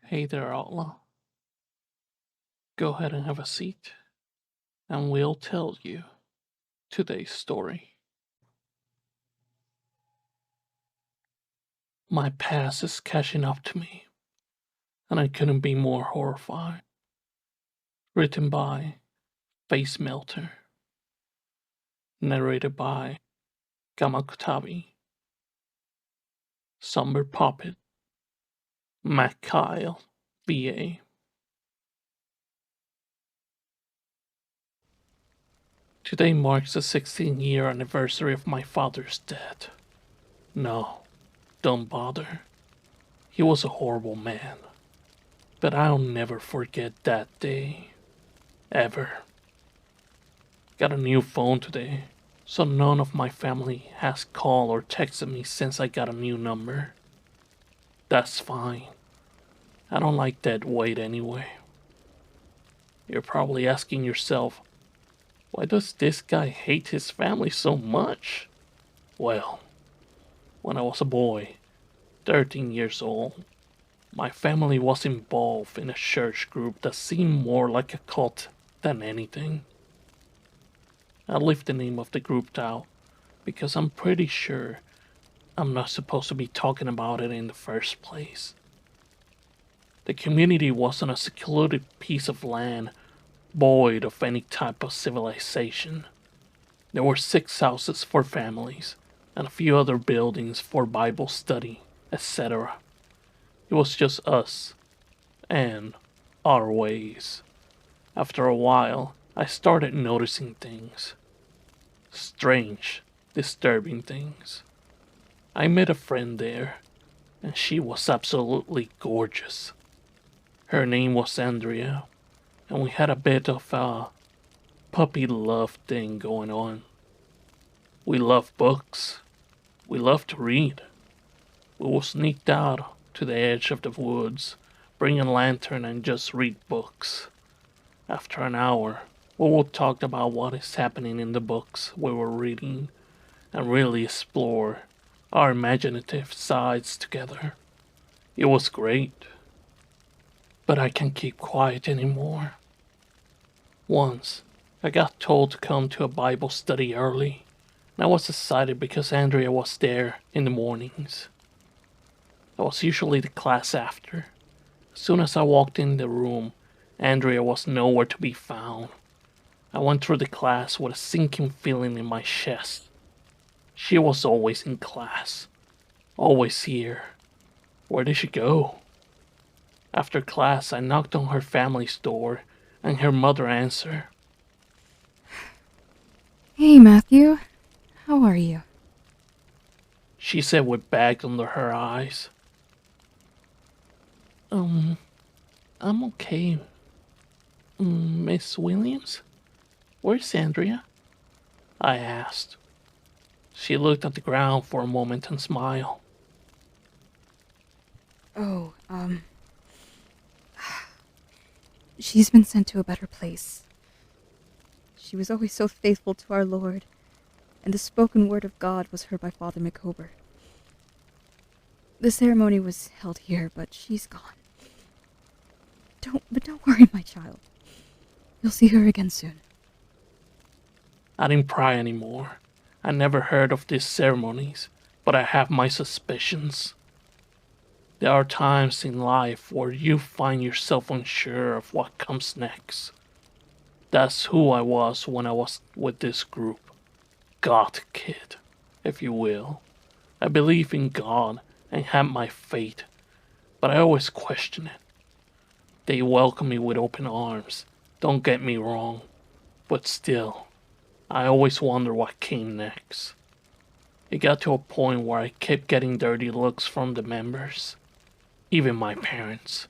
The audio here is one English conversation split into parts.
Hey there, outlaw. Go ahead and have a seat, and we'll tell you today's story. My past is catching up to me, and I couldn't be more horrified. Written by Facemelter. Narrated by Akutabi. Somber Puppet. Matt Kyle, VA. Today marks the 16-year anniversary of my father's death. No, don't bother. He was a horrible man. But I'll never forget that day. Ever. Got a new phone today, so none of my family has called or texted me since I got a new number. That's fine. I don't like that wait anyway. You're probably asking yourself, why does this guy hate his family so much? Well, when I was a boy, 13 years old, my family was involved in a church group that seemed more like a cult than anything. I left the name of the group out because I'm pretty sure I'm not supposed to be talking about it in the first place. The community wasn't a secluded piece of land void of any type of civilization. There were 6 houses for families and a few other buildings for Bible study, etc. It was just us and our ways. After a while, I started noticing things. Strange, disturbing things. I met a friend there, and she was absolutely gorgeous. Her name was Andrea, and we had a bit of a puppy love thing going on. We loved books. We loved to read. We would sneak out to the edge of the woods, bring a lantern and just read books. After an hour, we would talk about what is happening in the books we were reading and really explore our imaginative sides together. It was great. But I can't keep quiet anymore. Once, I got told to come to a Bible study early, and I was excited because Andrea was there in the mornings. I was usually the class after. As soon as I walked in the room, Andrea was nowhere to be found. I went through the class with a sinking feeling in my chest. She was always in class. Always here. Where did she go? After class, I knocked on her family's door, and her mother answered. Hey, Matthew. How are you? She said with bags under her eyes. I'm okay. Miss Williams? Where's Andrea? I asked. She looked at the ground for a moment and smiled. Oh, she's been sent to a better place. She was always so faithful to our Lord, and the spoken word of God was heard by Father McCober. The ceremony was held here, but she's gone. Don't worry, my child. You'll see her again soon. I didn't pry anymore. I never heard of these ceremonies, but I have my suspicions. There are times in life where you find yourself unsure of what comes next. That's who I was when I was with this group. God kid, if you will. I believe in God and have my faith, but I always question it. They welcome me with open arms, don't get me wrong, but still, I always wonder what came next. It got to a point where I kept getting dirty looks from the members, even my parents.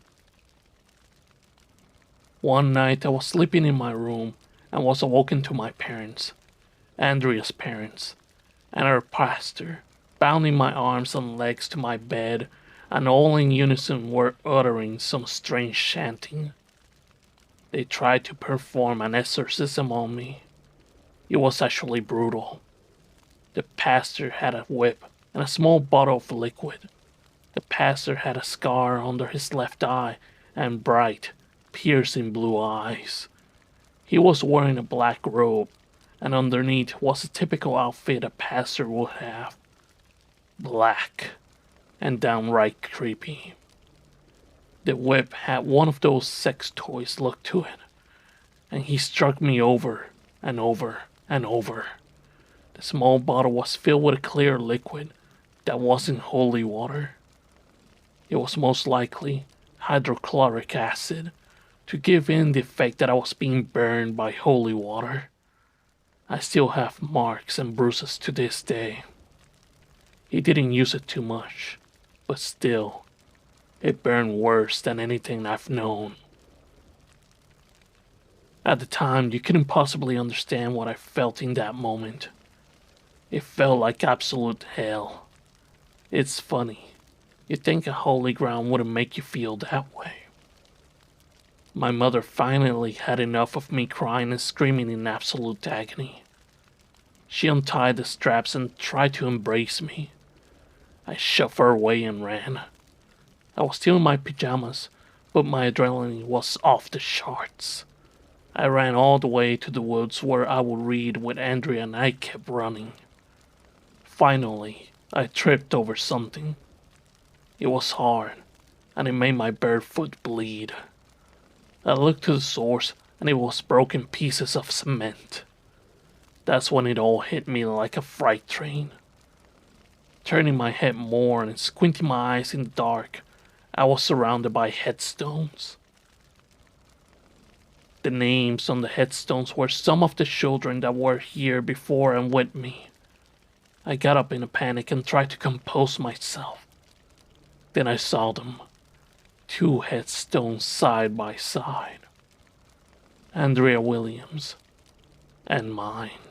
One night I was sleeping in my room and was awoken to my parents, Andrea's parents, and our pastor, bounding my arms and legs to my bed, and all in unison were uttering some strange chanting. They tried to perform an exorcism on me. It was actually brutal. The pastor had a whip and a small bottle of liquid. The pastor had a scar under his left eye and bright, piercing blue eyes. He was wearing a black robe, and underneath was a typical outfit a pastor would have. Black and downright creepy. The whip had one of those sex toys look to it, and he struck me over and over and over. The small bottle was filled with a clear liquid that wasn't holy water. It was most likely hydrochloric acid to give in the effect that I was being burned by holy water. I still have marks and bruises to this day. He didn't use it too much, but still, it burned worse than anything I've known. At the time, you couldn't possibly understand what I felt in that moment. It felt like absolute hell. It's funny. You'd think a holy ground wouldn't make you feel that way. My mother finally had enough of me crying and screaming in absolute agony. She untied the straps and tried to embrace me. I shoved her away and ran. I was still in my pajamas, but my adrenaline was off the charts. I ran all the way to the woods where I would read with Andrea, and I kept running. Finally, I tripped over something. It was hard, and it made my bare foot bleed. I looked to the source, and it was broken pieces of cement. That's when it all hit me like a freight train. Turning my head more and squinting my eyes in the dark, I was surrounded by headstones. The names on the headstones were some of the children that were here before and with me. I got up in a panic and tried to compose myself. Then I saw them. 2 headstones side by side. Andrea Williams and mine.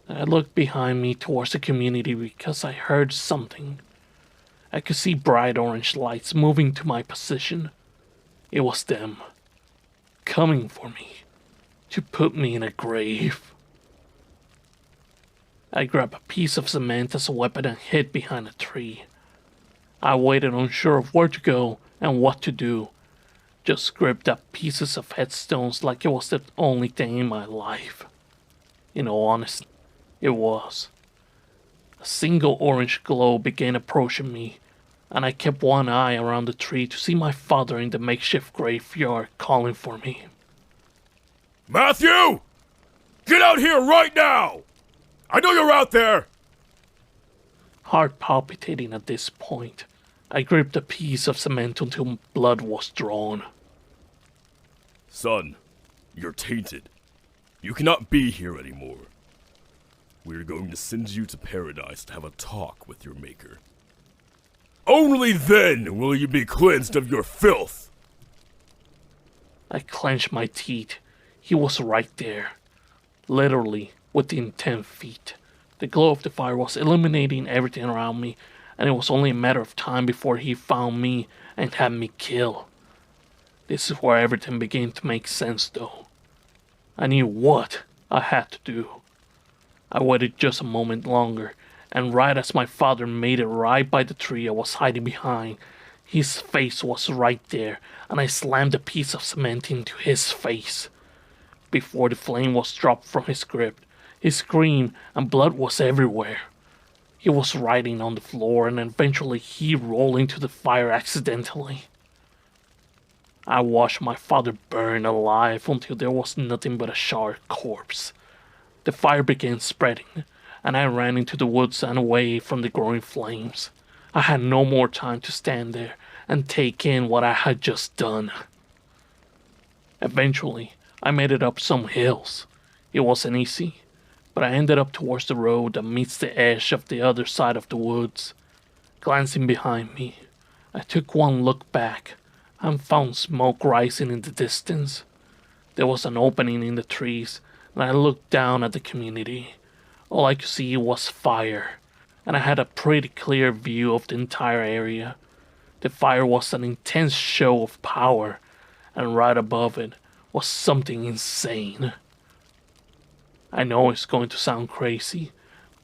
I looked behind me towards the community because I heard something. I could see bright orange lights moving to my position. It was them, coming for me, to put me in a grave. I grabbed a piece of cement as a weapon and hid behind a tree. I waited unsure of where to go and what to do. Just gripped up pieces of headstones like it was the only thing in my life. In all honesty, it was. A single orange glow began approaching me, and I kept one eye around the tree to see my father in the makeshift graveyard calling for me. Matthew! Get out here right now! I know you're out there! Heart palpitating at this point, I gripped a piece of cement until blood was drawn. Son, you're tainted. You cannot be here anymore. We're going to send you to paradise to have a talk with your maker. Only then will you be cleansed of your filth! I clenched my teeth. He was right there. Literally within 10 feet. The glow of the fire was illuminating everything around me, and it was only a matter of time before he found me and had me killed. This is where everything began to make sense, though. I knew what I had to do. I waited just a moment longer, and right as my father made it right by the tree I was hiding behind, his face was right there, and I slammed a piece of cement into his face. Before the flame was dropped from his grip, he screamed and blood was everywhere. He was writhing on the floor, and eventually he rolled into the fire accidentally. I watched my father burn alive until there was nothing but a charred corpse. The fire began spreading, and I ran into the woods and away from the growing flames. I had no more time to stand there and take in what I had just done. Eventually, I made it up some hills. It wasn't easy, but I ended up towards the road that meets the edge of the other side of the woods. Glancing behind me, I took one look back and found smoke rising in the distance. There was an opening in the trees, and I looked down at the community. All I could see was fire, and I had a pretty clear view of the entire area. The fire was an intense show of power, and right above it was something insane. I know it's going to sound crazy,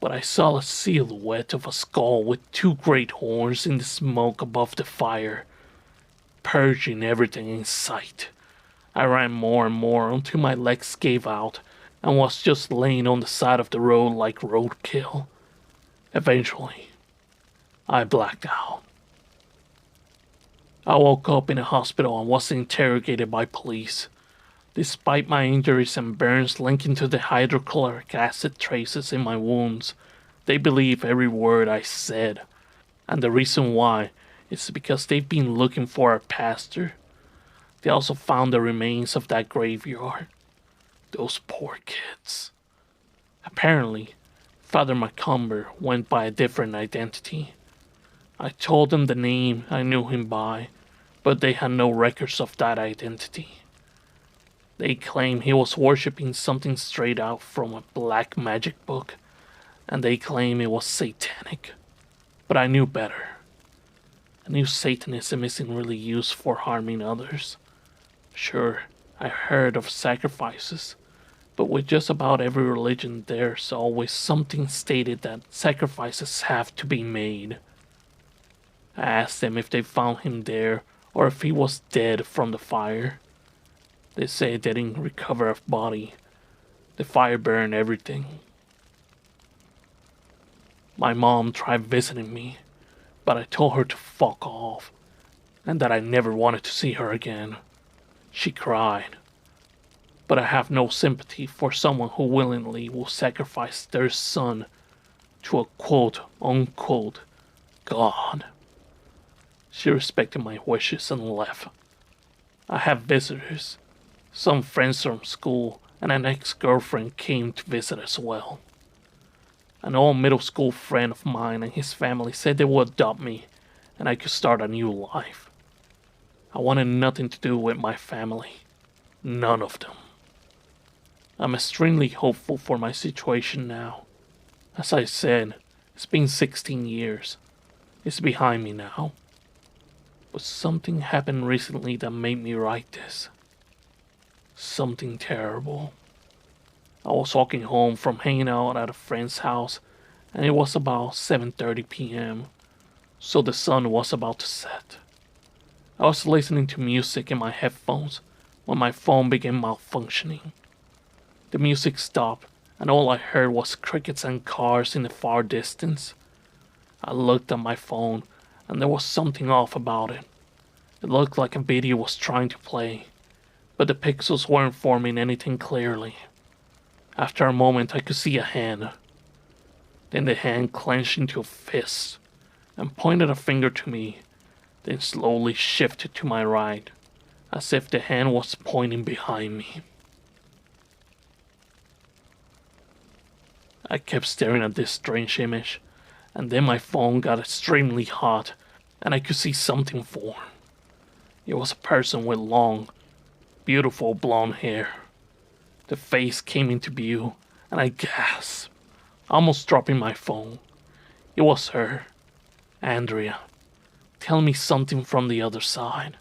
but I saw a silhouette of a skull with two great horns in the smoke above the fire, purging everything in sight. I ran more and more until my legs gave out and was just laying on the side of the road like roadkill. Eventually, I blacked out. I woke up in a hospital and was interrogated by police. Despite my injuries and burns linking to the hydrochloric acid traces in my wounds, they believe every word I said. And the reason why is because they've been looking for our pastor. They also found the remains of that graveyard. Those poor kids. Apparently, Father Macumber went by a different identity. I told them the name I knew him by, but they had no records of that identity. They claim he was worshipping something straight out from a black magic book, and they claim it was satanic. But I knew better. I knew Satanism isn't really used for harming others. Sure, I heard of sacrifices, but with just about every religion there's always something stated that sacrifices have to be made. I asked them if they found him there or if he was dead from the fire. They say they didn't recover a body. The fire burned everything. My mom tried visiting me, but I told her to fuck off, and that I never wanted to see her again. She cried. But I have no sympathy for someone who willingly will sacrifice their son to a quote-unquote God. She respected my wishes and left. I have visitors. Some friends from school and an ex-girlfriend came to visit as well. An old middle school friend of mine and his family said they would adopt me and I could start a new life. I wanted nothing to do with my family. None of them. I'm extremely hopeful for my situation now. As I said, it's been 16 years. It's behind me now. But something happened recently that made me write this. Something terrible. I was walking home from hanging out at a friend's house, and it was about 7:30 p.m., so the sun was about to set. I was listening to music in my headphones when my phone began malfunctioning. The music stopped, and all I heard was crickets and cars in the far distance. I looked at my phone, and there was something off about it. It looked like a video was trying to play, but the pixels weren't forming anything clearly. After a moment, I could see a hand. Then the hand clenched into a fist and pointed a finger to me, then slowly shifted to my right, as if the hand was pointing behind me. I kept staring at this strange image, and then my phone got extremely hot, and I could see something form. It was a person with long, beautiful blonde hair. The face came into view, and I gasped, almost dropping my phone. It was her, Andrea, telling me something from the other side.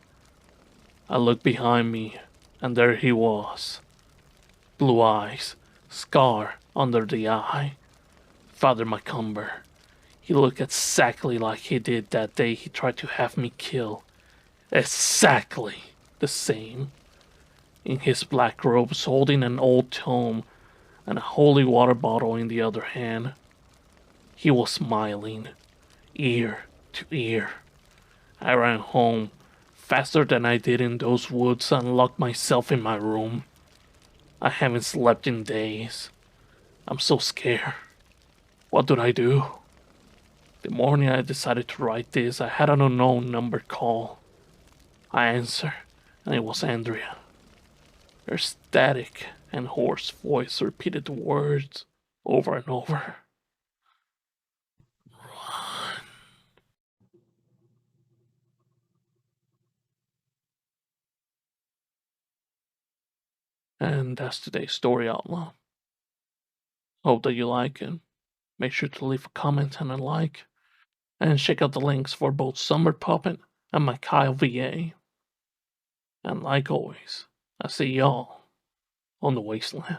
I looked behind me, and there he was. Blue eyes, scar under the eye. Father Macumber. He looked exactly like he did that day he tried to have me kill. Exactly the same. In his black robes, holding an old tome and a holy water bottle in the other hand. He was smiling, ear to ear. I ran home faster than I did in those woods and locked myself in my room. I haven't slept in days. I'm so scared. What did I do? The morning I decided to write this, I had an unknown number call. I answered, and it was Andrea. Her static and hoarse voice repeated the words over and over. Run. And that's today's story outline. Hope that you like it. Make sure to leave a comment and a like. And check out the links for both Summer Puppet and my Kyle VA. And like always, I see y'all on the wasteland.